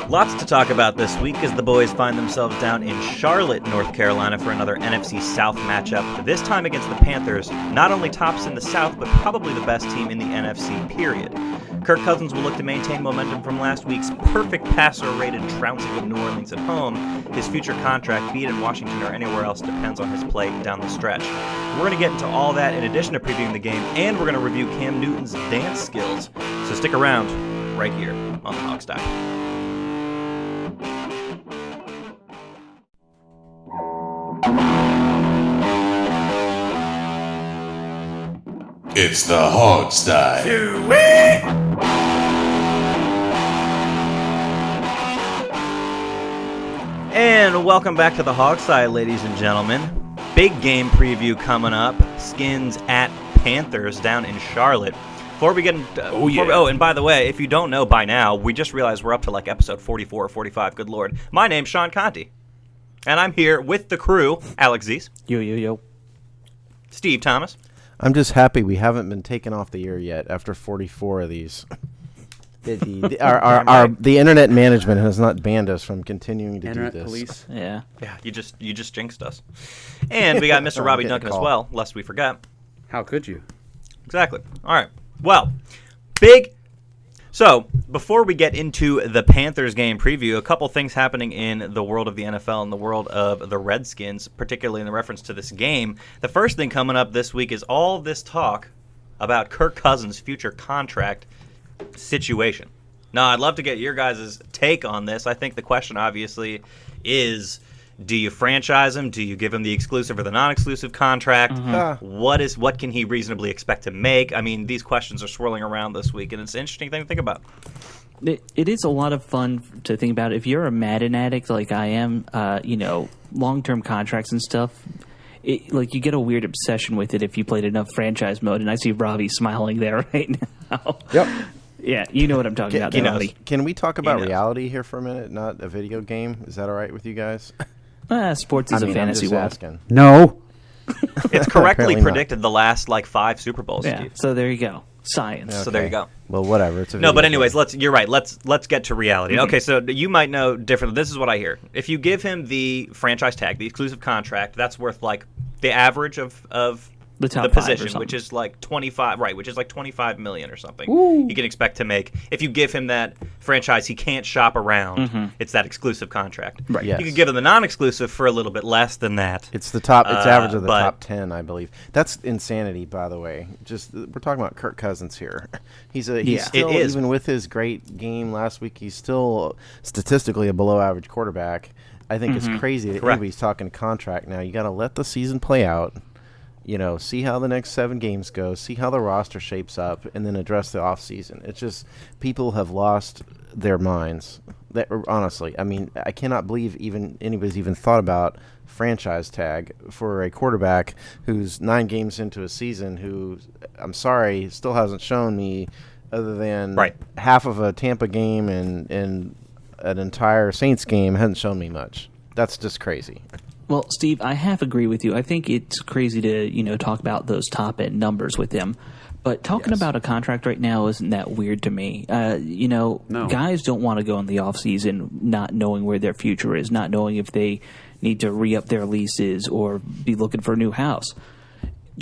Lots to talk about this week as the boys find themselves down in Charlotte, North Carolina for another NFC South matchup, this time against the Panthers, not only tops in the South, but probably the best team in the NFC, period. Kirk Cousins will look to maintain momentum from last week's perfect passer-rated trouncing of New Orleans at home. His future contract, be it in Washington or anywhere else, depends on his play down the stretch. We're going to get into all that in addition to previewing the game, and we're going to review Cam Newton's dance skills. So stick around right here on the Hog Style. It's the Hog Style. And welcome back to the Hog Style, ladies and gentlemen. Big game preview coming up. Skins at Panthers down in Charlotte. Before we get into, and by the way, if you don't know by now, we just realized we're up to like episode 44 or 45. Good Lord. My name's Sean Conti. And I'm here with the crew, Alex Zeese. Yo. Steve Thomas. I'm just happy we haven't been taken off the air yet after 44 of these. The internet management has not banned us from continuing to Internet do this. police. Yeah, you just jinxed us. And we got Mr. Robbie Duncan as well, lest we forget. How could you? Exactly. All right. Well, So, before we get into the Panthers game preview, a couple things happening in the world of the NFL and the world of the Redskins, particularly in the reference to this game. The first thing coming up this week is all this talk about Kirk Cousins' future contract situation. Now, I'd love to get your guys' take on this. I think the question, obviously, is, do you franchise him? Do you give him the exclusive or the non-exclusive contract? Mm-hmm. What can he reasonably expect to make? I mean, these questions are swirling around this week, and it's an interesting thing to think about. It is a lot of fun to think about. If you're a Madden addict like I am, long-term contracts and stuff, you get a weird obsession with it if you played enough franchise mode, and I see Robbie smiling there right now. Yep. Yeah, you know what I'm talking about, Robbie. Can we talk about reality here for a minute, not a video game? Is that all right with you guys? Sports is a fantasy world. Asking. No. It's correctly predicted the last 5 Super Bowls. Yeah, so there you go. Science. Okay. So there you go. Well, whatever. It's a no, but anyways, you're right. Let's get to reality. Mm-hmm. Okay, so you might know differently. This is what I hear. If you give him the franchise tag, the exclusive contract, that's worth the average of the position, which is 25, right? Which is $25 million or something. Ooh. He can expect to make. If you give him that franchise, he can't shop around. Mm-hmm. It's that exclusive contract. Right. Yes. You could give him the non-exclusive for a little bit less than that. It's the top. It's average of the top 10, I believe. That's insanity, by the way. We're talking about Kirk Cousins here. He's still, even with his great game last week, he's still statistically a below-average quarterback. I think it's crazy that anybody's talking contract now. You got to let the season play out. See how the next 7 games go, see how the roster shapes up, and then address the offseason. It's just people have lost their minds. Honestly, I mean, I cannot believe anybody's even thought about franchise tag for a quarterback who's 9 games into a season who, I'm sorry, still hasn't shown me other than half of a Tampa game and an entire Saints game hasn't shown me much. That's just crazy. Well, Steve, I half agree with you. I think it's crazy to, talk about those top-end numbers with him. But talking about a contract right now isn't that weird to me. No. Guys don't want to go in the offseason not knowing where their future is, not knowing if they need to re-up their leases or be looking for a new house.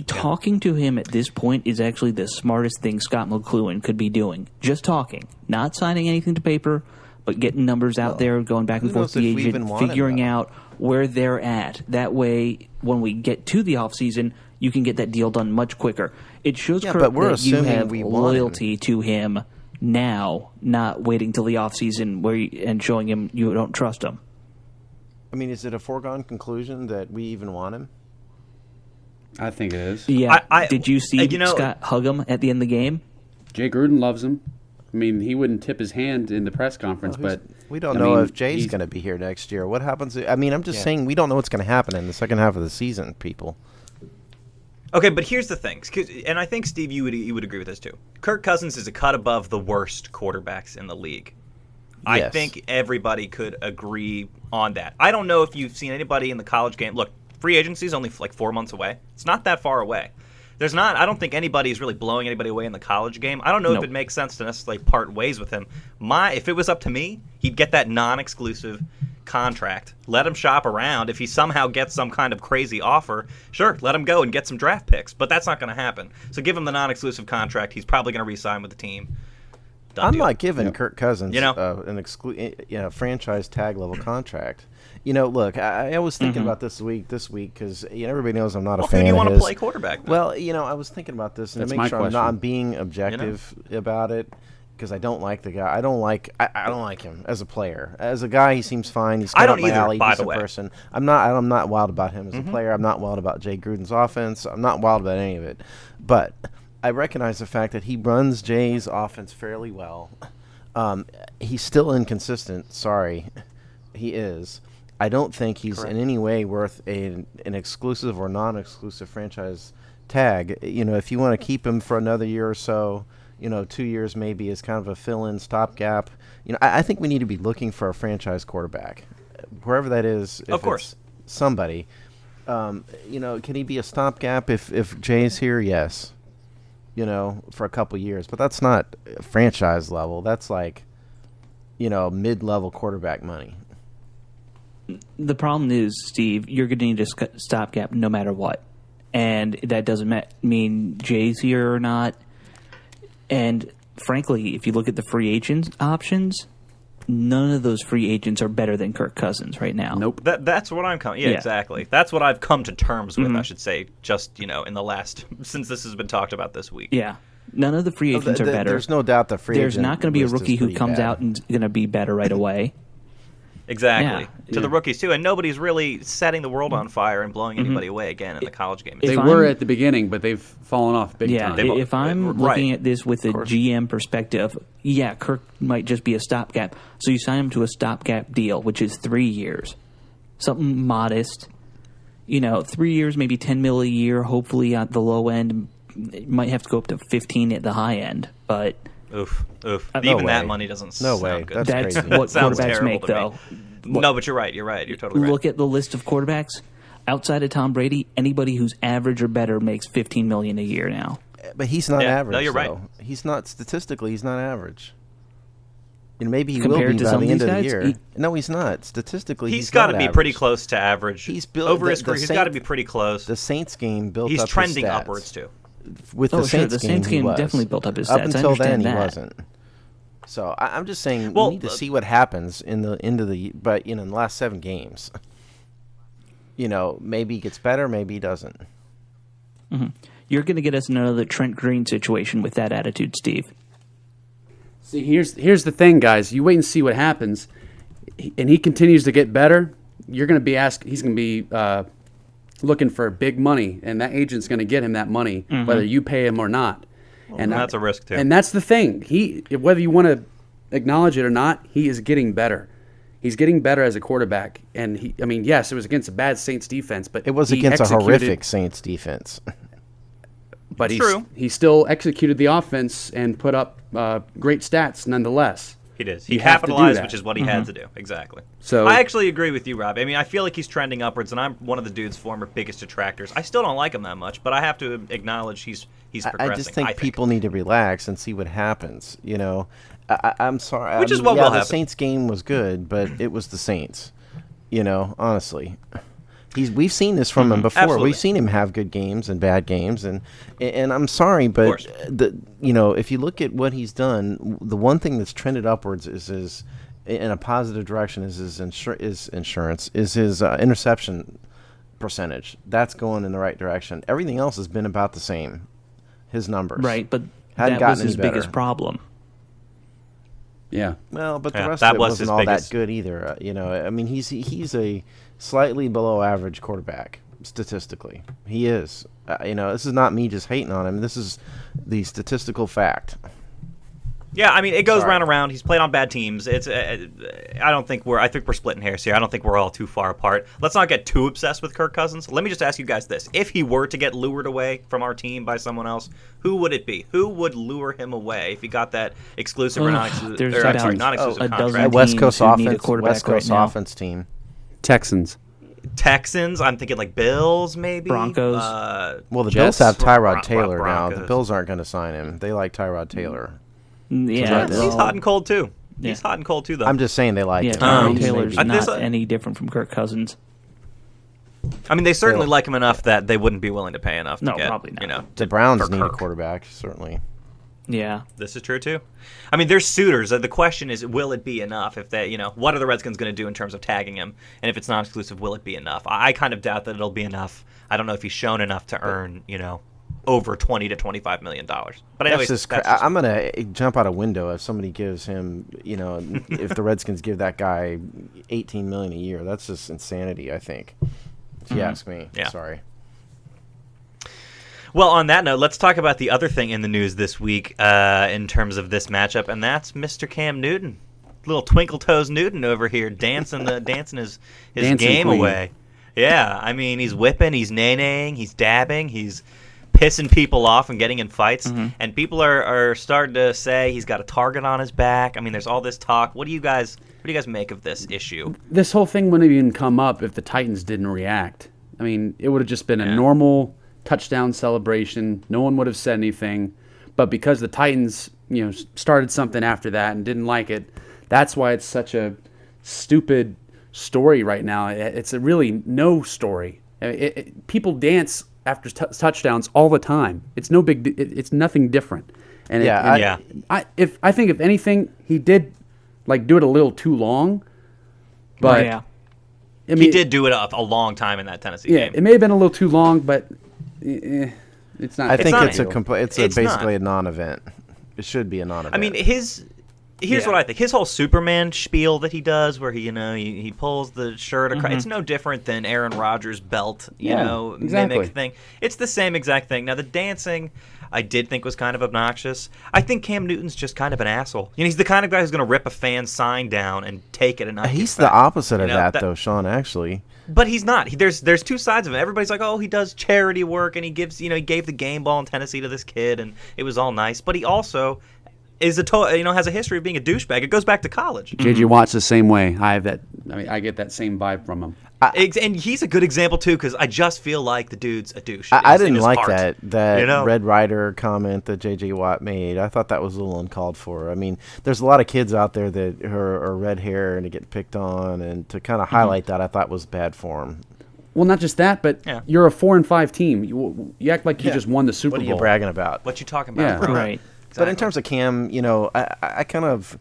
Talking to him at this point is actually the smartest thing Scott McCloughan could be doing. Just talking, not signing anything to paper, but getting numbers out there, going back and forth with the agent, figuring out where they're at. That way, when we get to the offseason, you can get that deal done much quicker. It shows Kirk that you have loyalty to him now, not waiting till the offseason and showing him you don't trust him. I mean, is it a foregone conclusion that we even want him? I think it is. Yeah. Did you see Scott hug him at the end of the game? Jay Gruden loves him. I mean, he wouldn't tip his hand in the press conference, but we don't know if Jay's going to be here next year. What happens? I'm just saying we don't know what's going to happen in the second half of the season, people. Okay, but here's the thing, and I think, Steve, you would agree with this too. Kirk Cousins is a cut above the worst quarterbacks in the league. Yes. I think everybody could agree on that. I don't know if you've seen anybody in the college game. Look, free agency is only 4 months away. It's not that far away. There's not. I don't think anybody's really blowing anybody away in the college game. I don't know if it makes sense to necessarily part ways with him. If it was up to me, he'd get that non-exclusive contract. Let him shop around. If he somehow gets some kind of crazy offer, sure, let him go and get some draft picks. But that's not going to happen. So give him the non-exclusive contract. He's probably going to re-sign with the team. I'm not giving Kirk Cousins an franchise tag level contract. Look, I was thinking about this week because everybody knows I'm not a fan of his. Who do you want to play quarterback then? Well, I was thinking about this and to make sure I'm being objective about it, because I don't like the guy. I don't like him as a player. As a guy, he seems fine. He's kind of my alley, decent person. I'm not wild about him as a player. I'm not wild about Jay Gruden's offense. I'm not wild about any of it. But I recognize the fact that he runs Jay's offense fairly well. He's still inconsistent. Sorry, he is. I don't think he's in any way worth an exclusive or non-exclusive franchise tag. If you want to keep him for another year or so, 2 years maybe as kind of a fill-in stopgap. I think we need to be looking for a franchise quarterback, wherever that is. Of course, it's somebody. Can he be a stopgap if Jay's here? Yes. For a couple years, but that's not franchise level. That's like, mid-level quarterback money. The problem is, Steve, you're going to need a stopgap no matter what. And that doesn't mean Jay's here or not. And frankly, if you look at the free agent options, none of those free agents are better than Kirk Cousins right now. Nope. That's what I'm coming. Yeah, exactly. That's what I've come to terms with, I should say, just, in the last, since this has been talked about this week. Yeah. None of the free agents are better. There's no doubt the free agent There's not going to be a rookie who comes out and is going to be better right away. Exactly. To the rookies, too. And nobody's really setting the world on fire and blowing anybody away again in the college game. They were at the beginning, but they've fallen off big time. If I'm looking at this with a GM perspective, Kirk might just be a stopgap. So you sign him to a stopgap deal, which is 3 years. Something modest. 3 years, maybe $10 million a year, hopefully at the low end. It might have to go up to 15 at the high end, but... Oof. Even that money doesn't sound good. That's crazy. what quarterbacks make, though. No, but you're right. You're totally right. Look at the list of quarterbacks. Outside of Tom Brady, anybody who's average or better makes $15 million a year now. But he's not average. No, you're right. He's not statistically. He's not average. Maybe he will be by the end of the year. No, he's not. Statistically, he's got to be pretty close to average. He's built over his career. He's got to be pretty close. The Saints game built. He's up trending his stats. upwards too. With the Saints game, definitely built up his stats. Up until then, he wasn't. So I'm just saying we need to see what happens in the in the last 7 games. Maybe he gets better, maybe he doesn't. Mm-hmm. You're going to get us another Trent Green situation with that attitude, Steve. See, here's the thing, guys. You wait and see what happens, and he continues to get better. You're going to be He's going to be looking for big money, and that agent's going to get him that money, whether you pay him or not. And that's a risk too. And that's the thing. Whether you want to acknowledge it or not, he is getting better. He's getting better as a quarterback. And yes, it was against a bad Saints defense, but it was against a horrific Saints defense. But he still executed the offense and put up great stats nonetheless. He did. He capitalized, which is what he had to do. Exactly. So I actually agree with you, Rob. I feel like he's trending upwards, and I'm one of the dude's former biggest detractors. I still don't like him that much, but I have to acknowledge he's progressing. I just think people need to relax and see what happens. I'm sorry. Which is what will happen. The Saints game was good, but it was the Saints. Honestly. We've seen this from him before. Absolutely. We've seen him have good games and bad games, and I'm sorry, but if you look at what he's done, the one thing that's trended upwards is in a positive direction is his interception percentage. That's going in the right direction. Everything else has been about the same. His numbers, right? But that was his biggest problem. Yeah. Well, but the rest of it wasn't all that good either. He's a slightly below average quarterback statistically. He is. This is not me just hating on him. This is the statistical fact. Yeah, it goes round and round. He's played on bad teams. I think we're splitting hairs here. I don't think we're all too far apart. Let's not get too obsessed with Kirk Cousins. Let me just ask you guys this. If he were to get lured away from our team by someone else, who would it be? Who would lure him away if he got that exclusive or non-exclusive contract? West Coast offense team. Texans. Texans. I'm thinking like Bills, maybe Broncos. Well, the Jets? Bills have Tyrod Taylor now. Broncos. The Bills aren't going to sign him. They like Tyrod Taylor. Yeah, he's hot and cold too. Yeah. He's hot and cold too, though. I'm just saying they like yeah. him. Tyrod Taylor's maybe. not any different from Kirk Cousins. I mean, they certainly like him enough that they wouldn't be willing to pay enough to get, probably not. The Browns for need a Kirk. quarterback, certainly. Yeah. This is true too. I mean, there's suitors. The question is, will it be enough? If they, what are the Redskins going to do in terms of tagging him? And if it's non-exclusive, will it be enough? I kind of doubt that it'll be enough. I don't know if he's shown enough to earn, over $20 to $25 million. But anyways, I'm going to jump out a window if somebody gives him, if the Redskins give that guy $18 million a year. That's just insanity, I think. If you ask me. Yeah. Sorry. Well, on that note, let's talk about the other thing in the news this week in terms of this matchup, and that's Mr. Cam Newton. Little Twinkle Toes Newton over here dancing his game queen. away. Yeah, I mean, he's whipping, he's nay-naying, he's dabbing, he's pissing people off and getting in fights, and people are starting to say he's got a target on his back. I mean, there's all this talk. What do you guys make of this issue? This whole thing wouldn't even come up if the Titans didn't react. I mean, it would have just been a normal touchdown celebration. No one would have said anything. But because the Titans, started something after that and didn't like it, that's why it's such a stupid story right now. It's a really no story. People dance after touchdowns all the time. It's no big. It's nothing different. And I think if anything, he did do it a little too long. But yeah. I mean, he did do it a long time in that Tennessee game. It may have been a little too long, but it's not. I think not it's basically a non-event. It should be a non-event. I mean, here's what I think. His whole Superman spiel that he does, where he pulls the shirt across, it's no different than Aaron Rodgers' belt, mimic thing. It's the same exact thing. Now, the dancing, I did think was kind of obnoxious. I think Cam Newton's just kind of an asshole. He's the kind of guy who's going to rip a fan's sign down and take it and not he's get the back. opposite of that, though, Sean, actually. But he's not. There's two sides of it. Everybody's like, oh, he does charity work, and he gives, he gave the game ball in Tennessee to this kid, and it was all nice. But he also is has a history of being a douchebag. It goes back to college. JJ Watt's the same way. I get that same vibe from him. And he's a good example too, because I just feel like the dude's a douche. I didn't like heart. that Red Rider comment that JJ Watt made. I thought that was a little uncalled for. I mean, there's a lot of kids out there that are red hair and to get picked on, and to kind of highlight that, I thought was bad form. Well, not just that, but you're a 4-5 team. You act like you just won the Super Bowl. What are you bragging about? What you talking about, bro? Right. Exactly. But in terms of Cam, I kind of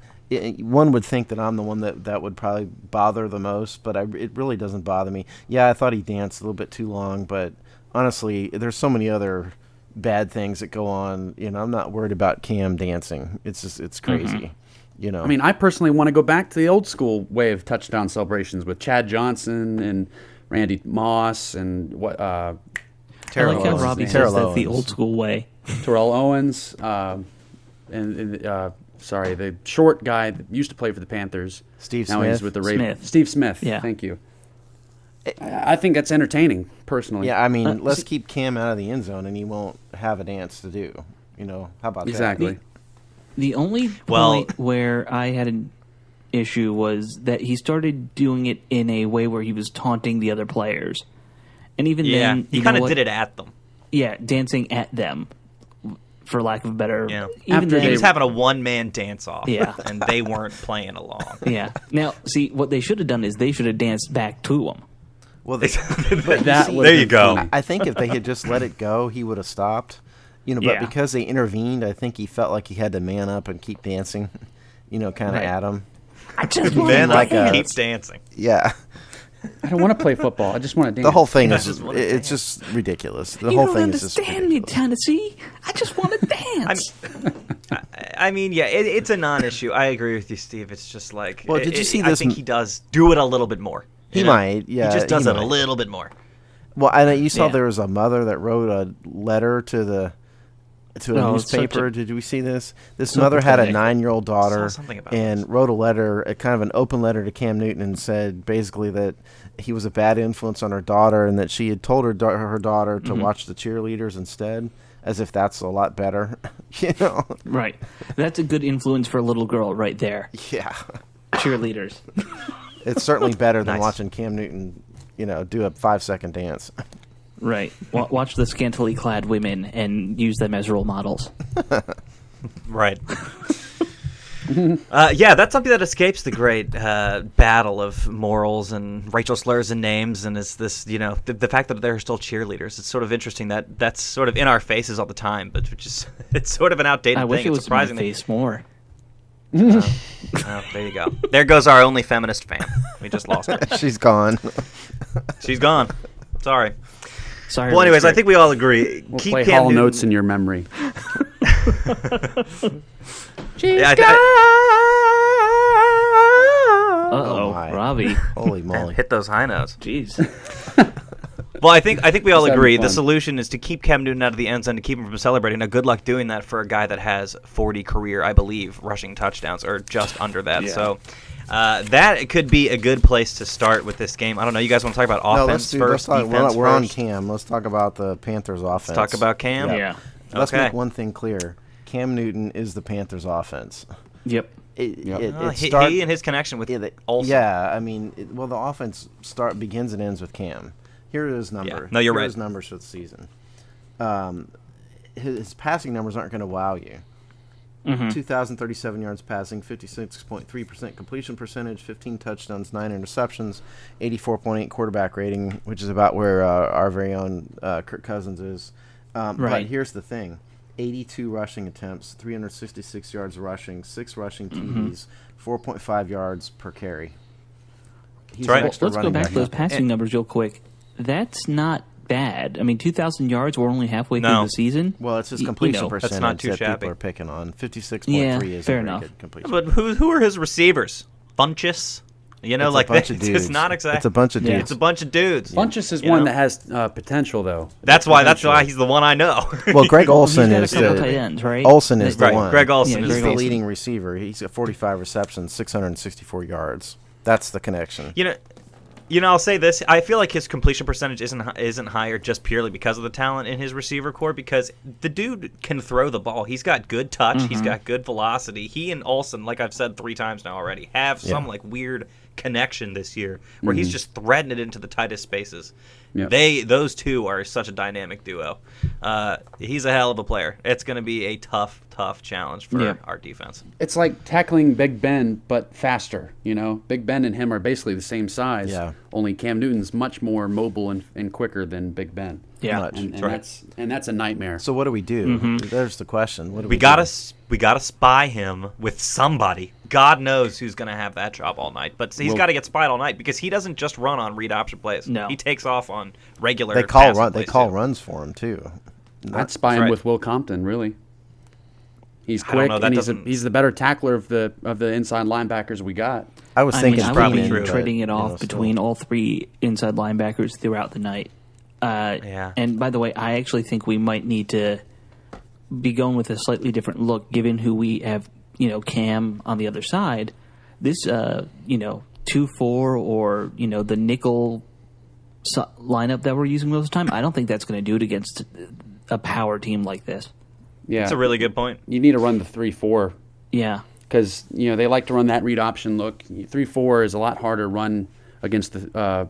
one would think that I'm the one that would probably bother the most, but it really doesn't bother me. Yeah, I thought he danced a little bit too long, but honestly, there's so many other bad things that go on. I'm not worried about Cam dancing. It's crazy. I mean, I personally want to go back to the old school way of touchdown celebrations with Chad Johnson and Randy Moss and what. I like how Robbie says that's the old school way. Terrell Owens. Sorry, the short guy that used to play for the Panthers. Steve Now Smith. he's with the Ravens. Steve Smith. Yeah. Thank you. I think that's entertaining, personally. Yeah, I mean, let's keep Cam out of the end zone, and he won't have a dance to do. How about that? Exactly. The only point where I had an issue was that he started doing it in a way where he was taunting the other players. And even then, he kind of did it at them. Yeah, dancing at them, for lack of a better. Yeah. Even then, he was having a one-man dance-off. Yeah. And they weren't playing along. Yeah. Now, see, what they should have done is they should have danced back to him. Well, there you go. I think if they had just let it go, he would have stopped. But because they intervened, I think he felt like he had to man up and keep dancing. Kind of at him. I just want to keep dancing. Yeah. I don't want to play football. I just want to dance. The whole thing is just ridiculous. The whole thing is just ridiculous. You don't understand me, Tennessee. I just want to dance. I mean, it's a non-issue. I agree with you, Steve. It's just like, well, did you see this? I think he does do it a little bit more. He might, yeah. He just does it a little bit more. Well, I know you saw there was a mother that wrote a letter to a newspaper. Did we see this? This mother had a 9-year-old daughter and wrote a letter, a kind of an open letter to Cam Newton, and said basically that he was a bad influence on her daughter and that she had told her daughter to watch the cheerleaders instead, as if that's a lot better. Right. That's a good influence for a little girl right there. Yeah. Cheerleaders. It's certainly better than watching Cam Newton, do a 5-second dance. Right. Watch the scantily clad women and use them as role models. Right. Yeah, that's something that escapes the great battle of morals and racial slurs and names, and it's this, the fact that they're still cheerleaders. It's sort of interesting that that's sort of in our faces all the time, but it's sort of an outdated thing. I wish it was surprising in my face more. There you go. There goes our only feminist fan. We just lost her. She's gone. She's gone. Sorry. Well, anyways, I think we all agree. We'll Keep play Cam Hall Newton. Notes in your memory. Yeah, Uh-oh, my. Robbie. Holy moly. hit those high notes. Jeez. Well, I think we all Just having agree the fun. solution is to keep Cam Newton out of the end zone to keep him from celebrating. Now, good luck doing that for a guy that has 40 career, I believe, rushing touchdowns, or just under that. Yeah. So that could be a good place to start with this game. I don't know. You guys want to talk about offense first, defense we're on first? Cam. Let's talk about the Panthers' offense. Let's talk about Cam. Yeah. Let's Okay. make one thing clear. Cam Newton is the Panthers' offense. Yep. He starts and his connection with Olsen. Yeah, I mean, the offense begins and ends with Cam. Here are his numbers. Yeah. No, you're Here are right. his numbers for the season. His passing numbers aren't going to wow you. 2,037 yards passing, 56.3% completion percentage, 15 touchdowns, 9 interceptions, 84.8 quarterback rating, which is about where our very own Kirk Cousins is. Right. But here's the thing. 82 rushing attempts, 366 yards rushing, 6 rushing TDs, 4.5 yards per carry. He's right. an extra Let's go running back back to those now. passing numbers real quick. That's not bad. I mean, 2,000 yards, we're only halfway through No. the season. Well, it's his Y- completion you know, percentage That's not too that shabby. people are picking on. 56.3 Yeah, is fair a very enough. good completion. But who are his receivers? Funchess? It's like a bunch that. of dudes. It's not exactly. It's a bunch of Yeah. dudes. It's a bunch of dudes. Funchess is You one know? that has potential, though. That's why Potential. he's the one I know. Well, Greg Olson He's got is a couple the tight ends, right? Olson is the Right, one. Greg Olson Yeah, is He's Greg the Olson. leading receiver. He's got 45 receptions, 664 yards. That's the connection. I'll say this. I feel like his completion percentage isn't higher just purely because of the talent in his receiver core, because the dude can throw the ball. He's got good touch. He's got good velocity. He and Olsen, like I've said 3 times now already, have some weird connection this year where he's just threading it into the tightest spaces. Yep. Those two are such a dynamic duo. He's a hell of a player. It's going to be a tough challenge for our defense. It's like tackling Big Ben, but faster. Big Ben and him are basically the same size. Yeah. Only Cam Newton's much more mobile and quicker than Big Ben. Yeah. Much. And that's a nightmare. So what do we do? There's the question. What do We do? gotta spy him with somebody. God knows who's gonna have that job all night, but he's got to get spied all night because he doesn't just run on read option plays. No. He takes off on regular. They call passing run. They plays, call too. runs for him too. I'd spy him right. with Will Compton. Really, he's I don't quick know, that and doesn't- he's the better tackler of the inside linebackers we got. I was I thinking mean, I would probably be true, trading it but, off between all 3 inside linebackers throughout the night. Yeah. And by the way, I actually think we might need to be going with a slightly different look, given who we have, Cam on the other side. This, 2-4 or, the nickel lineup that we're using most of the time, I don't think that's going to do it against a power team like this. Yeah, That's a really good point. you need to run the 3-4 Yeah. because they like to run that read option look. 3-4 is a lot harder to run against the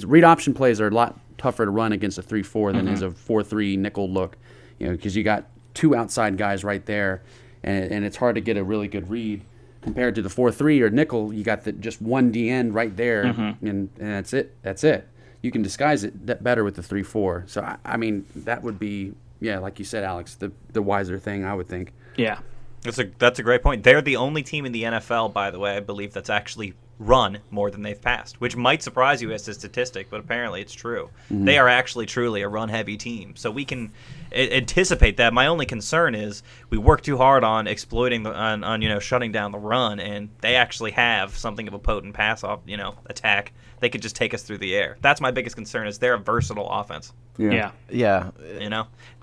read option plays are a lot tougher to run against a 3-4 than is a 4-3 nickel look. Because you got 2 outside guys right there, and it's hard to get a really good read. Compared to the 4-3 or nickel, you got just one D end right there, and that's it. That's it. You can disguise it better with the 3-4. So I mean, that would be like you said, Alex, the wiser thing, I would think. Yeah. That's a great point. They're the only team in the NFL, by the way, I believe, that's actually run more than they've passed, which might surprise you as a statistic, but apparently it's true. They are actually truly a run-heavy team, so we can anticipate that. My only concern is we work too hard on exploiting on shutting down the run, and they actually have something of a potent pass-off attack. They could just take us through the air. That's my biggest concern. Is they're a versatile offense. Yeah. Yeah.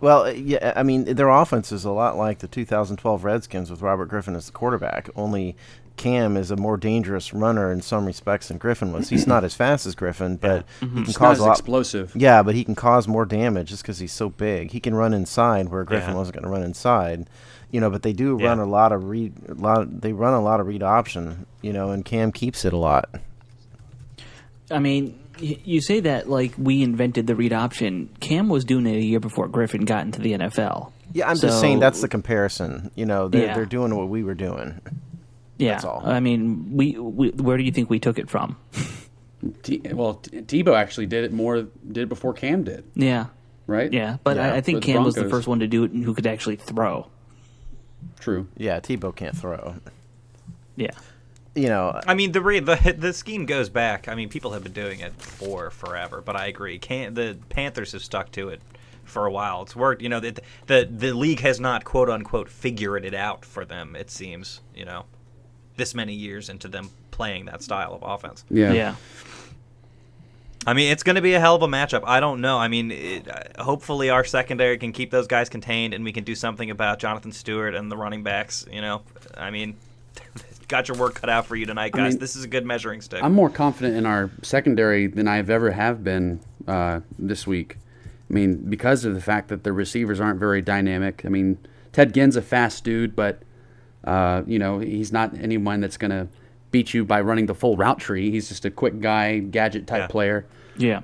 Well, yeah. I mean, their offense is a lot like the 2012 Redskins with Robert Griffin as the quarterback. Only Cam is a more dangerous runner in some respects than Griffin was. He's not as fast as Griffin, but he can It's cause not a lot. as explosive. Yeah, but he can cause more damage just because he's so big. He can run inside where Griffin wasn't going to run inside. But they do run a lot of read. They run a lot of read option. And Cam keeps it a lot. I mean, You say that like we invented the read option. Cam was doing it a year before Griffin got into the NFL. Yeah, I'm just saying that's the comparison. They're doing what we were doing. Yeah, that's all. I mean, we where do you think we took it from? Tebow actually did it before Cam did. Yeah. Right? Yeah, but I think Cam was the first one to do it and who could actually throw. True. Yeah, Tebow can't throw. Yeah. I mean, the scheme goes back. I mean, people have been doing it for forever, but I agree. The Panthers have stuck to it for a while. It's worked. The league has not, quote unquote, figured it out for them, it seems, this many years into them playing that style of offense. Yeah. I mean, it's going to be a hell of a matchup. I don't know. I mean, hopefully our secondary can keep those guys contained and we can do something about Jonathan Stewart and the running backs, I mean, got your work cut out for you tonight, guys. This is a good measuring stick. I'm more confident in our secondary than I've ever have been this week. I mean, because of the fact that the receivers aren't very dynamic. I mean, Ted Ginn's a fast dude, but he's not anyone that's going to beat you by running the full route tree. He's just a quick guy, gadget type player. Yeah.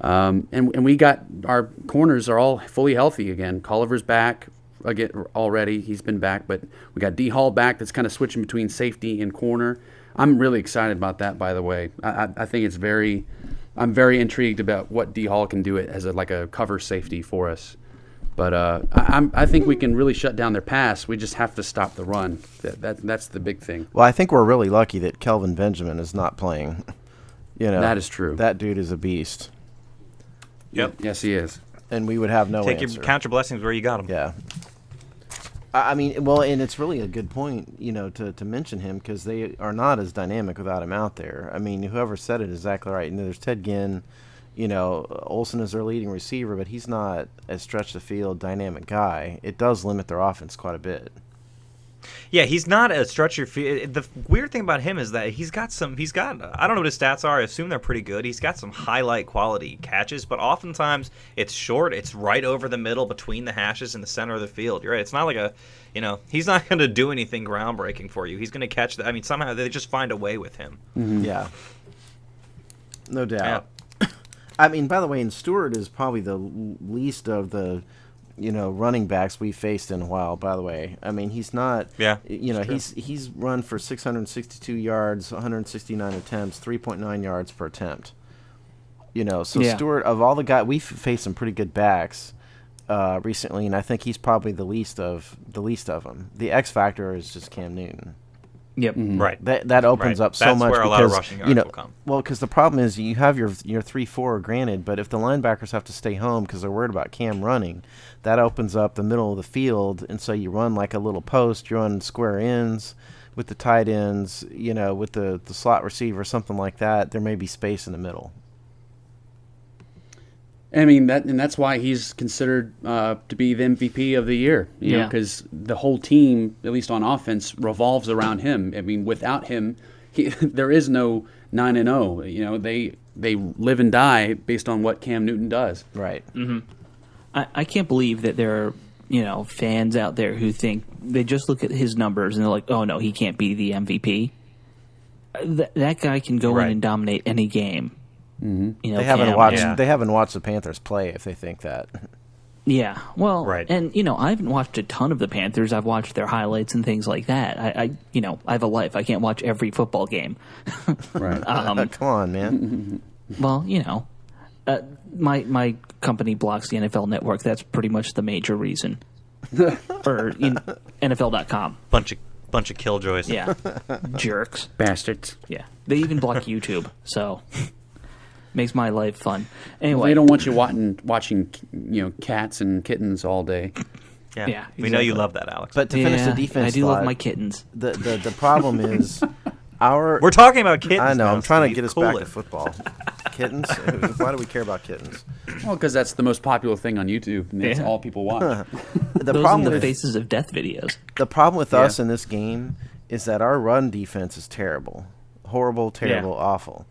And we got our corners are all fully healthy again. Culliver's back again already. He's been back, but we got D Hall back. That's kind of switching between safety and corner. I'm really excited about that. By the way, I think it's I'm very intrigued about what D Hall can do it as a cover safety for us. But I think we can really shut down their pass. We just have to stop the run. That's the big thing. Well, I think we're really lucky that Kelvin Benjamin is not playing. That is true. That dude is a beast. Yep. Yes, he is. And we would have no answer. Count your blessings where you got them. Yeah. I mean, well, and it's really a good point, to mention him because they are not as dynamic without him out there. I mean, whoever said it is exactly right. There's Ted Ginn. Olsen is their leading receiver, but he's not a stretch the field dynamic guy. It does limit their offense quite a bit. Yeah, he's not a stretch your field. The weird thing about him is that he's got I don't know what his stats are. I assume they're pretty good. He's got some highlight quality catches, but oftentimes it's short. It's right over the middle between the hashes in the center of the field. You're right. It's not like he's not going to do anything groundbreaking for you. He's going to catch somehow they just find a way with him. Mm-hmm. Yeah. No doubt. Yeah. I mean, by the way, and Stewart is probably the least of the running backs we faced in a while, by the way. I mean, he's not, he's run for 662 yards, 169 attempts, 3.9 yards per attempt. Stewart, of all the guys, we've faced some pretty good backs recently, and I think he's probably the least of them. The X factor is just Cam Newton. Yep. Mm-hmm. Right. That opens up so much. That's where a lot of rushing yards will come. Well, because the problem is you have your 3-4 granted, but if the linebackers have to stay home because they're worried about Cam running, that opens up the middle of the field, and so you run like a little post. You run square ends with the tight ends, with the slot receiver, something like that. There may be space in the middle. I mean that's why he's considered to be the MVP of the year. You know, because the whole team, at least on offense, revolves around him. I mean, without him, there is no 9-0. They live and die based on what Cam Newton does. Right. Mm-hmm. I can't believe that there are fans out there who think they just look at his numbers and they're like, oh no, he can't be the MVP. That guy can go in and dominate any game. Mm-hmm. They haven't watched the Panthers play if they think that. Yeah, well, and I haven't watched a ton of the Panthers. I've watched their highlights and things like that. I have a life. I can't watch every football game. Right. Come on, man. Well, my company blocks the NFL Network. That's pretty much the major reason. Or NFL.com. Bunch of killjoys. Yeah, jerks, bastards. Yeah, they even block YouTube. So. Makes my life fun. Anyway, well, they don't want you watching cats and kittens all day. Yeah, exactly. We know you love that, Alex. But to finish the defense, I do love my kittens. The problem is we're talking about kittens. I know. Now, I'm trying to get us back to football. Kittens? Why do we care about kittens? Well, because that's the most popular thing on YouTube, and that's all people watch. Those are the faces of death videos. The problem with us in this game is that our run defense is terrible, horrible, terrible, awful.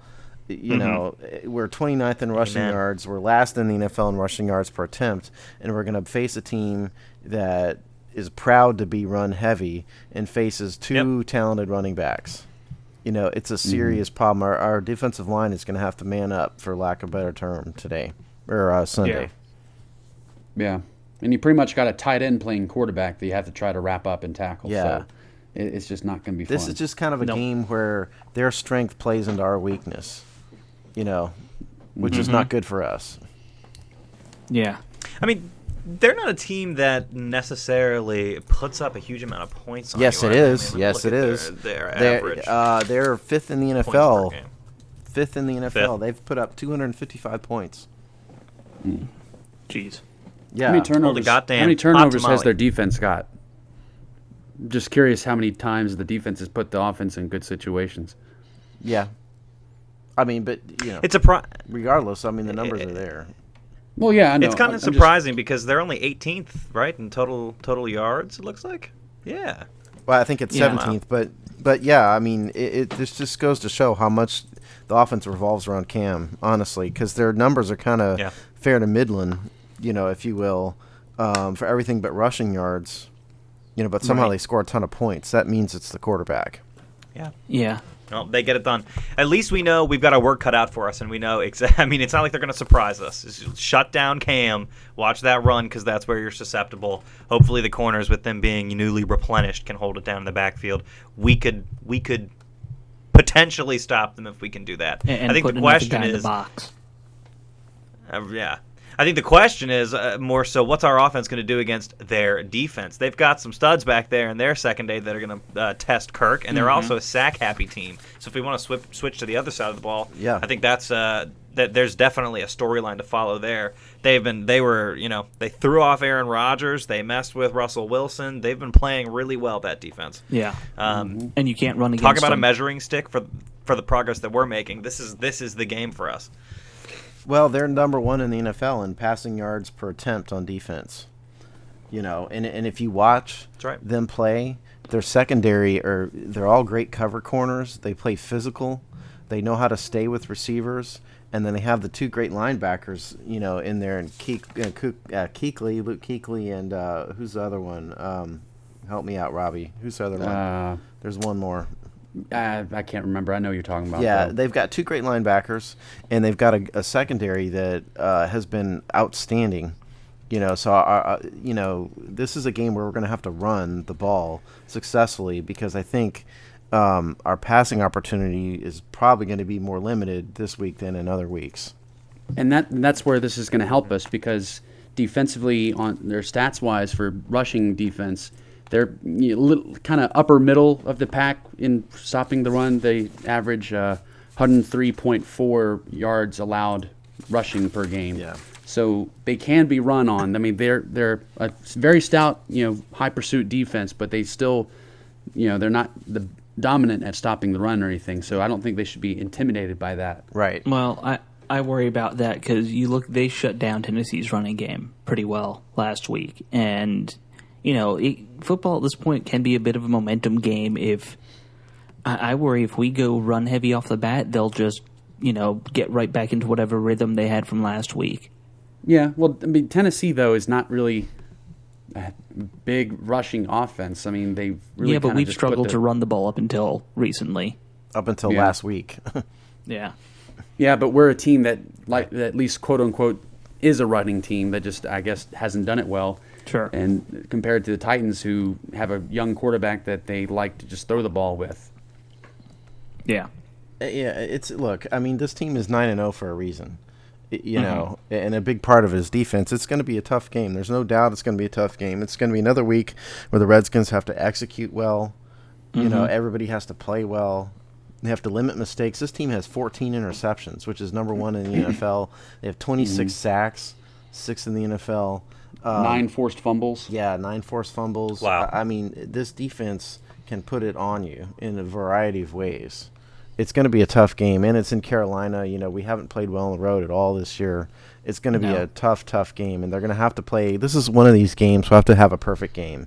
We're 29th in rushing yards. We're last in the NFL in rushing yards per attempt, and we're going to face a team that is proud to be run heavy and faces two talented running backs. it's a serious problem. Our defensive line is going to have to man up, for lack of a better term, today or Sunday. Yeah. And you pretty much got a tight end playing quarterback that you have to try to wrap up and tackle. Yeah. So it's just not going to be fun. This is just kind of a game where their strength plays into our weakness, which is not good for us. Yeah. I mean, they're not a team that necessarily puts up a huge amount of points on Yes, you. it is. I mean, Yes, it is. Their average. They're fifth in the points per NFL. game. Fifth in the NFL. Fifth. They've put up 255 points. Jeez. Yeah. How many turnovers, goddamn how many turnovers hot has tamale. their defense got? Just curious how many times the defense has put the offense in good situations. Yeah. I mean, but, It's a regardless, I mean, the numbers are there. Well, yeah, I know. It's kind I'm of just- surprising because they're only 18th, right, in total yards. It looks like. Yeah. Well, I think it's 17th, but yeah, I mean, this just goes to show how much the offense revolves around Cam, honestly, because their numbers are kind of fair to Midland, if you will, for everything but rushing yards, but somehow they score a ton of points. That means it's the quarterback. Yeah. Yeah. Well, they get it done. At least we know we've got our work cut out for us, and we know I mean, it's not like they're going to surprise us. It's just shut down Cam, watch that run because that's where you're susceptible. Hopefully, the corners, with them being newly replenished, can hold it down in the backfield. We could potentially stop them if we can do that. And I think put the question in the is, box. yeah. I think the question is more so, what's our offense going to do against their defense? They've got some studs back there in their secondary that are going to test Kirk, and they're also a sack-happy team. So if we want to switch to the other side of the ball, I think that's that there's definitely a storyline to follow there. They threw off Aaron Rodgers. They messed with Russell Wilson. They've been playing really well, that defense. Yeah. And you can't run against Talk about them. a measuring stick for the progress that we're making. This is the game for us. Well, they're number one in the NFL in passing yards per attempt on defense. And if you watch them play, their secondary they're all great cover corners. They play physical. They know how to stay with receivers, and then they have the two great linebackers, in there, and Luke Kuechly, and who's the other one? Help me out, Robbie. Who's the other one? There's one more. I can't remember. I know you're talking about. Yeah, though. they've got two great linebackers, and they've got a secondary that has been outstanding. So this is a game where we're going to have to run the ball successfully because I think our passing opportunity is probably going to be more limited this week than in other weeks. And that's where this is going to help us because defensively, on their stats wise for rushing defense, they're kind of upper middle of the pack in stopping the run. They average 103.4 yards allowed rushing per game. Yeah. So they can be run on. I mean, they're a very stout, high pursuit defense, but they still, they're not the dominant at stopping the run or anything. So I don't think they should be intimidated by that. Right. Well, I worry about that because they shut down Tennessee's running game pretty well last week, and football at this point can be a bit of a momentum game. If I worry if we go run heavy off the bat, they'll just get right back into whatever rhythm they had from last week. Yeah, well, I mean, Tennessee though is not really a big rushing offense. I mean, they've really but we've struggled to run the ball up until recently. Up until last week. Yeah. Yeah, but we're a team that at least quote unquote is a running team that just I guess hasn't done it well. Sure. And compared to the Titans, who have a young quarterback that they like to just throw the ball with. Yeah. Yeah, look, I mean, this team is 9-0 for a reason. And a big part of it is defense. It's going to be a tough game. There's no doubt it's going to be a tough game. It's going to be another week where the Redskins have to execute well. Everybody has to play well. They have to limit mistakes. This team has 14 interceptions, which is number one in the NFL. They have 26 sacks, 6 in the NFL. 9 forced fumbles. Yeah, 9 forced fumbles. Wow. I mean, this defense can put it on you in a variety of ways. It's going to be a tough game, and it's in Carolina. We haven't played well on the road at all this year. It's going to be a tough game, and they're going to have to play. This is one of these games where we have to have a perfect game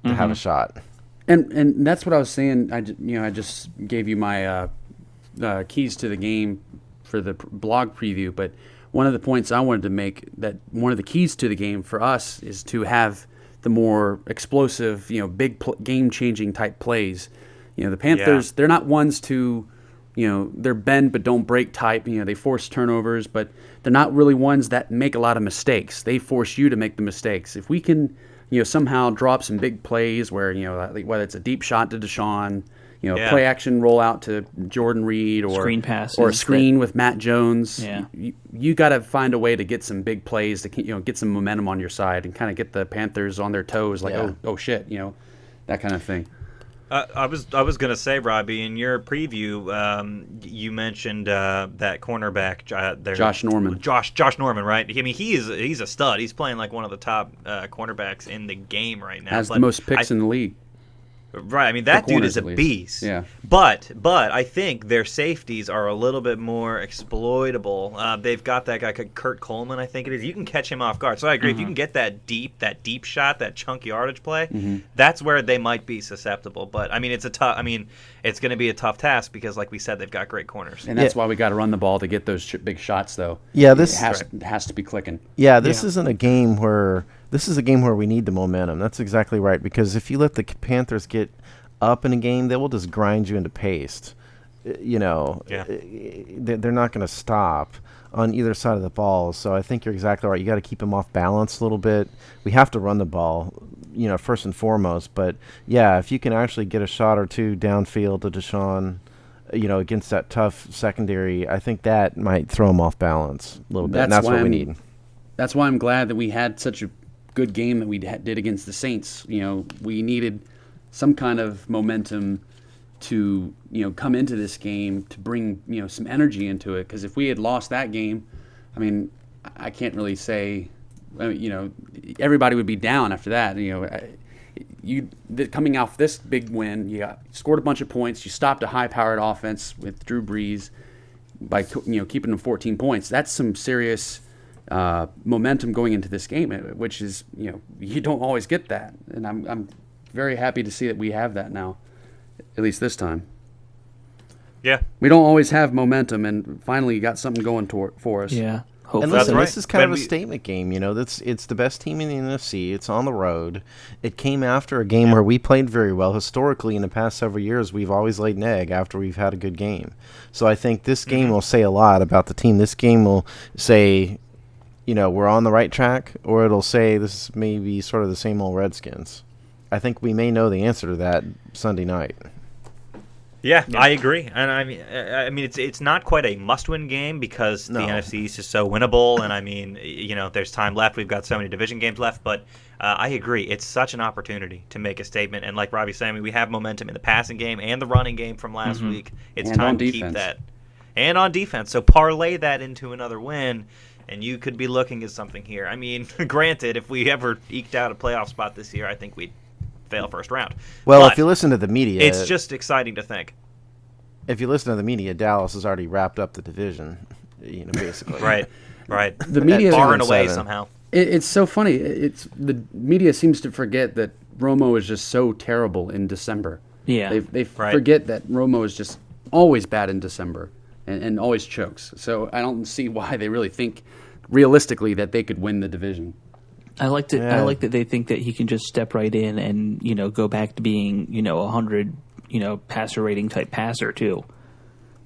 to have a shot. And that's what I was saying. I just gave you my keys to the game for the blog preview, but one of the points I wanted to make that one of the keys to the game for us is to have the more explosive, big game-changing type plays. The Panthers, they're not ones to, they're bend but don't break type. They force turnovers, but they're not really ones that make a lot of mistakes. They force you to make the mistakes. If we can, somehow drop some big plays where, whether it's a deep shot to Deshaun, play action rollout to Jordan Reed, or screen passes, or a screen with Matt Jones. Yeah. You got to find a way to get some big plays to get some momentum on your side and kind of get the Panthers on their toes, like oh shit, that kind of thing. I was gonna say, Robbie, in your preview, you mentioned that cornerback there, Josh Norman. Josh Norman, right? I mean, he's a stud. He's playing like one of the top cornerbacks in the game right now. Has the most picks in the league. Right, I mean that dude is a beast. Yeah. But I think their safeties are a little bit more exploitable. They've got that guy Kurt Coleman, I think it is. You can catch him off guard. So I agree. If you can get that deep shot, that chunky yardage play, that's where they might be susceptible. But I mean, it's going to be a tough task because, like we said, they've got great corners. And that's why we got to run the ball to get those big shots, though. Yeah, it has to be clicking. Yeah, this isn't a game where. This is a game where we need the momentum. That's exactly right. Because if you let the Panthers get up in a game, they will just grind you into paste. They're not going to stop on either side of the ball. So I think you're exactly right. You got to keep them off balance a little bit. We have to run the ball, first and foremost. But yeah, if you can actually get a shot or two downfield to Deshaun, against that tough secondary, I think that might throw them off balance a little bit. And that's what we need. That's why I'm glad that we had such a good game that we did against the Saints. We needed some kind of momentum to come into this game to bring some energy into it, because if we had lost that game, I mean, I can't really say everybody would be down after that. Coming off this big win, you scored a bunch of points, you stopped a high-powered offense with Drew Brees by keeping them 14 points. That's some serious momentum going into this game, which is you don't always get that, and I'm very happy to see that we have that now, at least this time. Yeah, we don't always have momentum, and finally you got something going for us. Yeah, hopefully. And listen, this is kind of a statement game. It's the best team in the NFC. It's on the road. It came after a game where we played very well. Historically, in the past several years, we've always laid an egg after we've had a good game. So I think this game will say a lot about the team. This game will say, we're on the right track, or it'll say this is maybe sort of the same old Redskins. I think we may know the answer to that Sunday night. Yeah, I agree, and I mean, it's not quite a must-win game because the NFC East is so winnable, and I mean, there's time left. We've got so many division games left, but I agree, it's such an opportunity to make a statement. And like Robbie said, I mean, we have momentum in the passing game and the running game from last week. It's time to keep that, and on defense. So parlay that into another win, and you could be looking at something here. I mean, granted, if we ever eked out a playoff spot this year, I think we'd fail first round. Well, but if you listen to the media, it's just exciting to think. If you listen to the media, Dallas has already wrapped up the division, basically. right. The media far and away somehow. It's so funny. It's the media seems to forget that Romo is just so terrible in December. Yeah, they forget that Romo is just always bad in December and always chokes. So I don't see why they really think realistically that they could win the division. I like that they think that he can just step right in and go back to being 100 passer rating type passer too.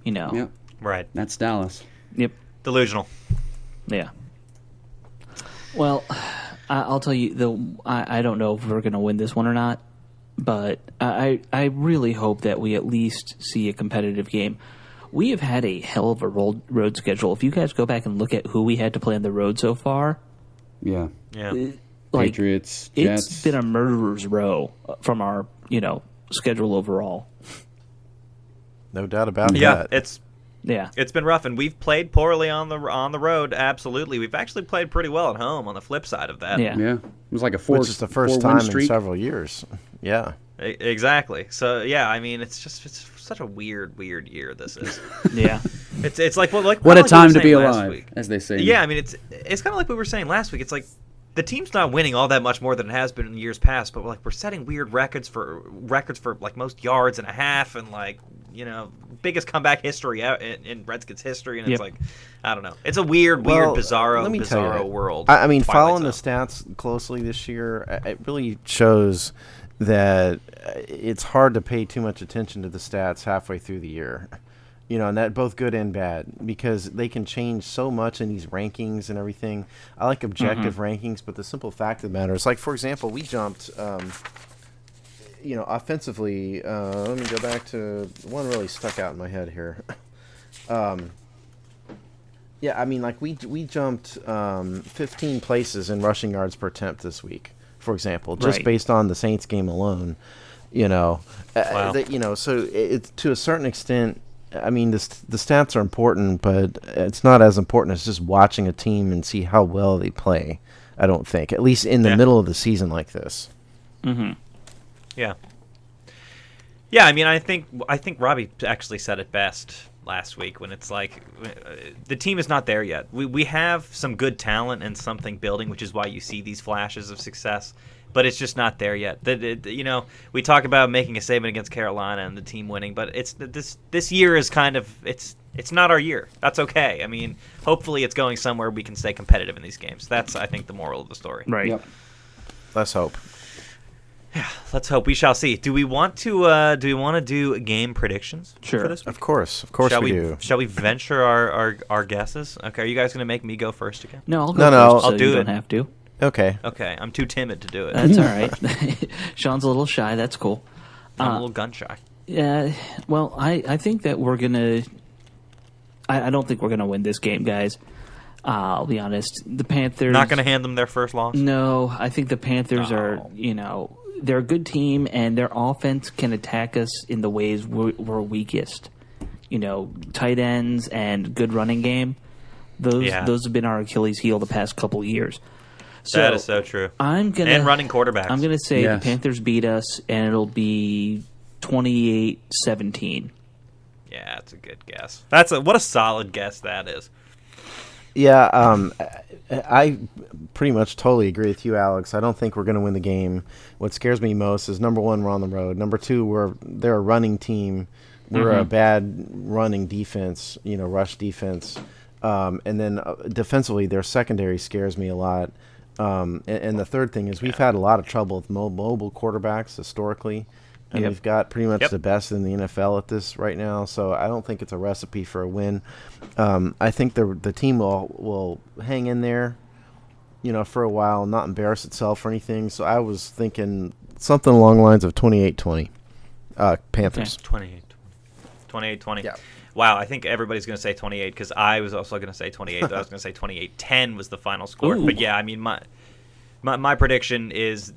Yep. Right. That's Dallas. Yep. Delusional. Yeah. Well, I'll tell you I don't know if we're going to win this one or not, but I really hope that we at least see a competitive game. We have had a hell of a road schedule. If you guys go back and look at who we had to play on the road so far. Yeah. Patriots, Jets. It's been a murderer's row from our, schedule overall. No doubt about that. Yeah, it's been rough, and we've played poorly on the road. Absolutely, we've actually played pretty well at home. On the flip side of that, yeah, it was like which is the first time in several years. Yeah, exactly. So yeah, I mean, it's such a weird year. This is. Yeah, it's like what a time to be alive, as they say. Yeah, I mean, it's kind of like we were saying last week. It's like the team's not winning all that much more than it has been in years past, but we're setting weird records for like most yards and a half, and biggest comeback history in Redskins history, and it's like, I don't know. It's a weird, bizarro world. I mean, following the stats closely this year, it really shows that it's hard to pay too much attention to the stats halfway through the year. And that both good and bad, because they can change so much in these rankings and everything. I like objective rankings, but the simple fact of the matter is, like, for example, we jumped, offensively. Let me go back to one really stuck out in my head here. We jumped 15 places in rushing yards per attempt this week, for example, just based on the Saints game alone. Wow. So it's to a certain extent. I mean, the stats are important, but it's not as important as just watching a team and see how well they play. I don't think, at least in the middle of the season like this. Mm-hmm. Yeah. Yeah, I mean, I think Robbie actually said it best last week when it's like the team is not there yet. We have some good talent and something building, which is why you see these flashes of success. But it's just not there yet. We talk about making a statement against Carolina and the team winning, but it's this year is kind of it's not our year. That's okay. I mean, hopefully it's going somewhere we can stay competitive in these games. That's, I think, the moral of the story. Right. Yep. Let's hope. Yeah, let's hope. We shall see. Do we want to do game predictions? Sure. For this week? Of course we do. Shall we venture our guesses? Okay, are you guys going to make me go first again? No, I'll go first. I'll do you it. Don't have to. Okay, I'm too timid to do it. That's all right. Sean's a little shy. That's cool. I'm a little gun shy. Yeah. Well, I think that we're gonna. I don't think we're gonna win this game, guys. I'll be honest. The Panthers not gonna hand them their first loss. No, I think the Panthers are. They're a good team, and their offense can attack us in the ways we're weakest. Tight ends and good running game. Those have been our Achilles heel the past couple years. So that is so true. And running quarterbacks. I'm gonna say the Panthers beat us, and it'll be 28-17. Yeah, that's a good guess. What a solid guess that is. Yeah, I pretty much totally agree with you, Alex. I don't think we're going to win the game. What scares me most is, number one, we're on the road. Number two, they're a running team. We're a bad running defense, rush defense. And then defensively, their secondary scares me a lot. And the third thing is we've had a lot of trouble with mobile quarterbacks historically. And we've got pretty much the best in the NFL at this right now, so I don't think it's a recipe for a win. I think the team will hang in there, for a while, not embarrass itself or anything. So I was thinking something along the lines of 28-20, Panthers. Okay. 28-20. Yeah. Wow, I think everybody's going to say 28 because I was also going to say 28. I was going to say 28-10 was the final score. Ooh. But yeah, I mean, my prediction is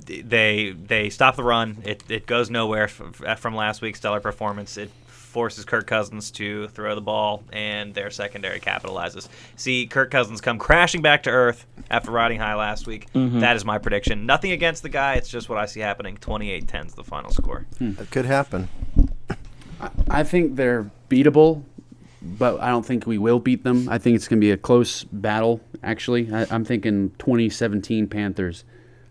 they stop the run. It goes nowhere from last week's stellar performance. It forces Kirk Cousins to throw the ball, and their secondary capitalizes. See Kirk Cousins come crashing back to earth after riding high last week. Mm-hmm. That is my prediction. Nothing against the guy. It's just what I see happening. 28-10 is the final score. That could happen. I think they're beatable, but I don't think we will beat them. I think it's going to be a close battle, actually. I'm thinking 2017 Panthers.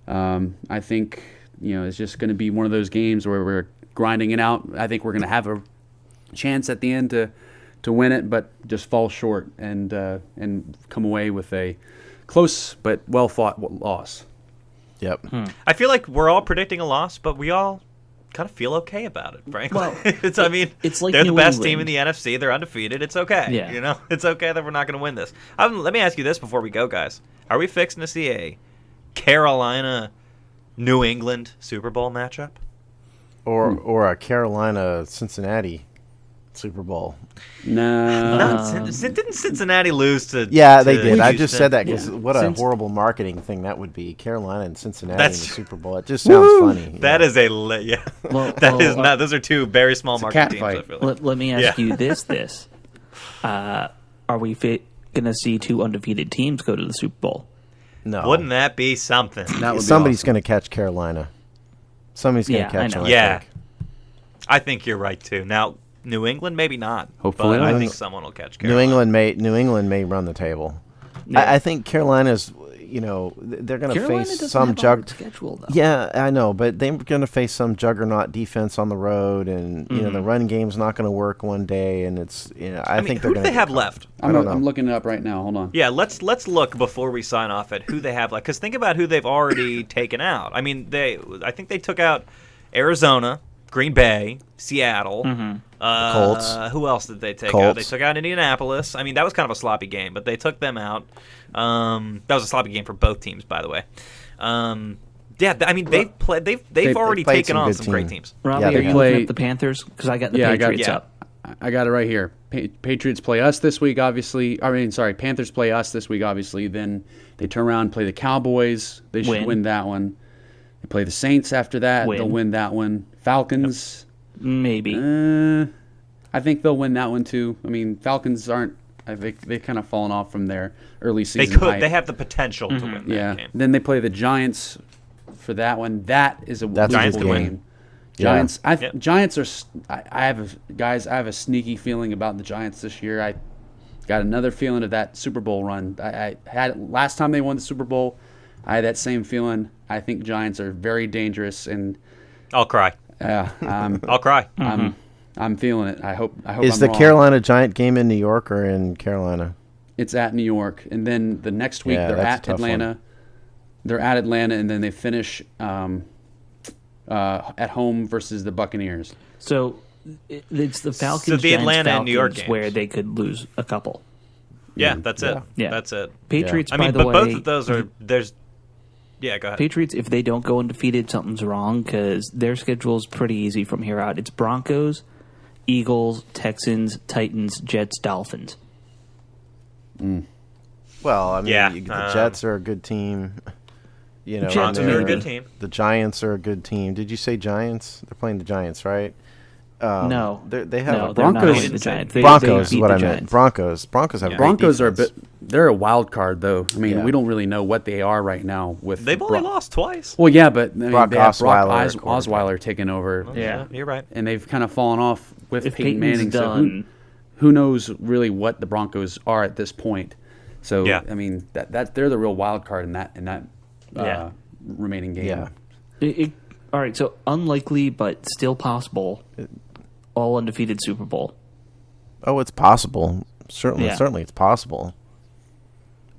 I think, it's just going to be one of those games where we're grinding it out. I think we're going to have a chance at the end to win it, but just fall short and come away with a close but well-fought loss. Yep. I feel like we're all predicting a loss, but we all kind of feel okay about it, frankly. Well, it's like they're the best team in the NFC. They're undefeated. It's okay. Yeah. It's okay that we're not going to win this. Let me ask you this before we go, guys. Are we fixing to see a Carolina, New England Super Bowl matchup? Or a Carolina, Cincinnati Super Bowl? No. Didn't Cincinnati lose to? Yeah, they did. I just said that because Yeah. what a horrible marketing thing that would be. Carolina and Cincinnati in the Super Bowl. It just sounds funny. That is not. Those are two very small market teams. Fight. I feel like. Let me ask you this. Are we going to see two undefeated teams go to the Super Bowl? No. Wouldn't that be something? That would be Somebody's awesome. going to catch Carolina. Somebody's going to catch them. Yeah. I think you're right too. Now, New England, maybe not. Hopefully but not. I think someone will catch Carolina. New England may run the table. Yeah. I think Carolina's, they're going to Carolina face doesn't some have a hard schedule, though. Yeah, I know, but they're going to face some juggernaut defense on the road, and the run game's not going to work one day, and it's I think they're who going do they have left? I'm looking it up right now. Hold on. Yeah, let's look before we sign off at who they have left, because think about who they've already taken out. I mean, I think they took out Arizona, Green Bay, Seattle. Colts. Who else did they take Colts. out? They took out Indianapolis. I mean, that was kind of a sloppy game, but they took them out. That was a sloppy game for both teams, by the way. They've already taken on some great teams. Robbie, Yeah, are you looking at the Panthers? Because I got the Patriots up. I got it right here. Patriots play us this week, obviously. Panthers play us this week, obviously. Then they turn around and play the Cowboys. They should win that one. They play the Saints after that. They'll win that one. Falcons. Maybe. I think they'll win that one too. I mean, Falcons aren't. They've kind of fallen off from their early season. They could. Hype. They have the potential to win that game. Then they play the Giants for that one. That is a Giants winnable win. game. Giants. Giants are. I have a sneaky feeling about the Giants this year. I got another feeling of that Super Bowl run. I had last time they won the Super Bowl. I had that same feeling. I think Giants are very dangerous, and I'll cry. I'll cry. I'm feeling it. I hope. Is I'm the wrong. Carolina Giant game in New York or in Carolina? It's at New York, and then the next week they're at Atlanta. One. They're at Atlanta, and then they finish at home versus the Buccaneers. So it's the Falcons. So the Atlanta and New York Falcons games where they could lose a couple. Yeah, that's it. Yeah. That's it. Patriots. I mean, by the but way, both of those are there's. Yeah, go ahead. Patriots, if they don't go undefeated, something's wrong because their schedule is pretty easy from here out. It's Broncos, Eagles, Texans, Titans, Jets, Dolphins. Well, I mean, the Jets are a good team. Jets are a good team. The Giants are a good team. Did you say Giants? They're playing the Giants, right? No, they have Broncos. The Giants. Broncos they is what I beat the meant. Giants. Broncos have. Broncos great are defense. they're a wild card though. I mean, we don't really know what they are right now. They've only lost twice. Well, yeah, but I mean, Brock they have Osweiler, Osweiler taking over. Yeah, you're right. And they've kind of fallen off with if Peyton Peyton's Manning. done, So who knows really what the Broncos are at this point? So I mean, that they're the real wild card in that remaining game. Yeah. All right, so unlikely but still possible. All undefeated Super Bowl. Oh, it's possible. Certainly, it's possible.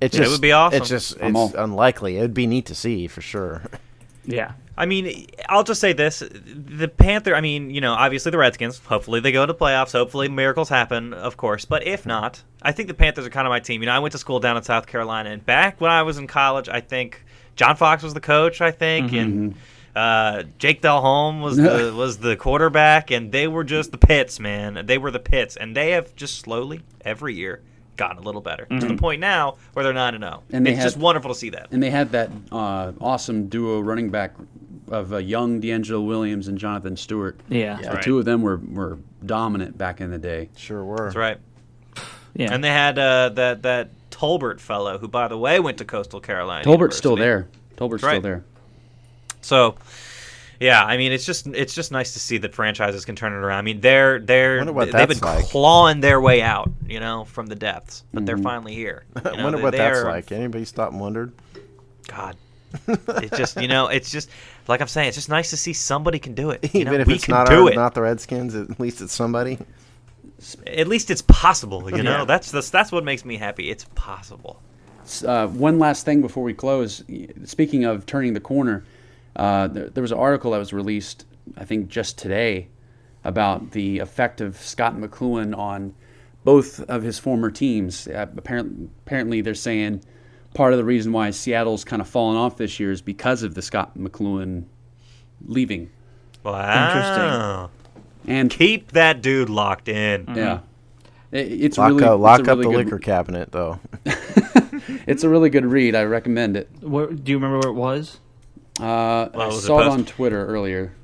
It would be awesome. It's unlikely. It would be neat to see for sure. Yeah. I mean, I'll just say this: the Panther. I mean, obviously the Redskins. Hopefully they go to playoffs. Hopefully miracles happen, of course. But if not, I think the Panthers are kind of my team. I went to school down in South Carolina, and back when I was in college, I think John Fox was the coach. I think, and Jake Delhomme was the quarterback, and they were just the Pits, man. They were the Pits, and they have just slowly every year gotten a little better to the point now where they're 9-0. And it's just wonderful to see that. And they had that awesome duo running back of young D'Angelo Williams and Jonathan Stewart. Yeah. The two of them were dominant back in the day. Sure were. That's right. Yeah. And they had that Tolbert fellow who, by the way, went to Coastal Carolina. Tolbert's still University. there. Tolbert's still there. So, yeah, I mean, it's just nice to see that franchises can turn it around. I mean, they've been clawing their way out, from the depths, but they're finally here. I wonder what that's like. Anybody stop and wondered? God, it's just it's just like I'm saying. It's just nice to see somebody can do it. Even if we it's can not not the Redskins, at least it's somebody. At least it's possible. That's what makes me happy. It's possible. One last thing before we close. Speaking of turning the corner. There was an article that was released, I think, just today about the effect of Scott McCloughan on both of his former teams. Apparently, they're saying part of the reason why Seattle's kind of fallen off this year is because of the Scott McCloughan leaving. Wow. Interesting. And keep that dude locked in. Yeah. It's lock up the good liquor cabinet, though. It's a really good read. I recommend it. Do you remember where it was? I saw it on Twitter earlier.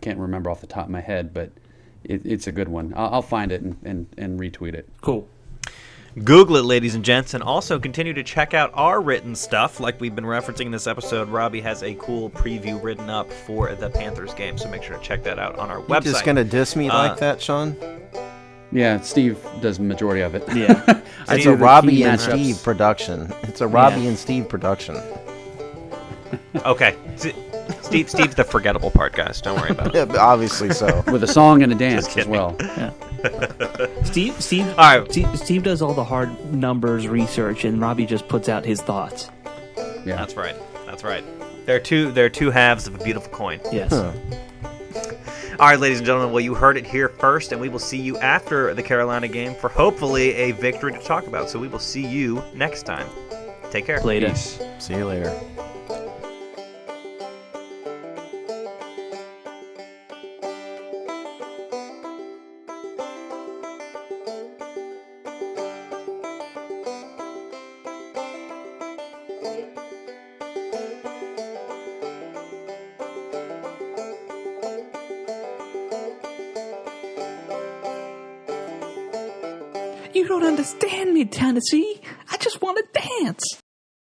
Can't remember off the top of my head, but it's a good one. I'll find it and retweet it. Cool. Google it, ladies and gents, and also continue to check out our written stuff. Like we've been referencing in this episode, Robbie has a cool preview written up for the Panthers game, so make sure to check that out on our website. You just going to diss me like that, Sean? Yeah, Steve does the majority of it. Yeah. It's a Robbie and Steve production. It's a Robbie and Steve production. Okay. Steve's the forgettable part, guys. Don't worry about it. Yeah, obviously so. With a song and a dance as well. Yeah. Steve all right. Steve does all the hard numbers research, and Robbie just puts out his thoughts. Yeah, that's right. They're two halves of a beautiful coin. Yes. Huh. All right, ladies and gentlemen. Well, you heard it here first, and we will see you after the Carolina game for hopefully a victory to talk about. So we will see you next time. Take care. Later. Peace. See you later. You don't understand me, Tennessee. I just want to dance.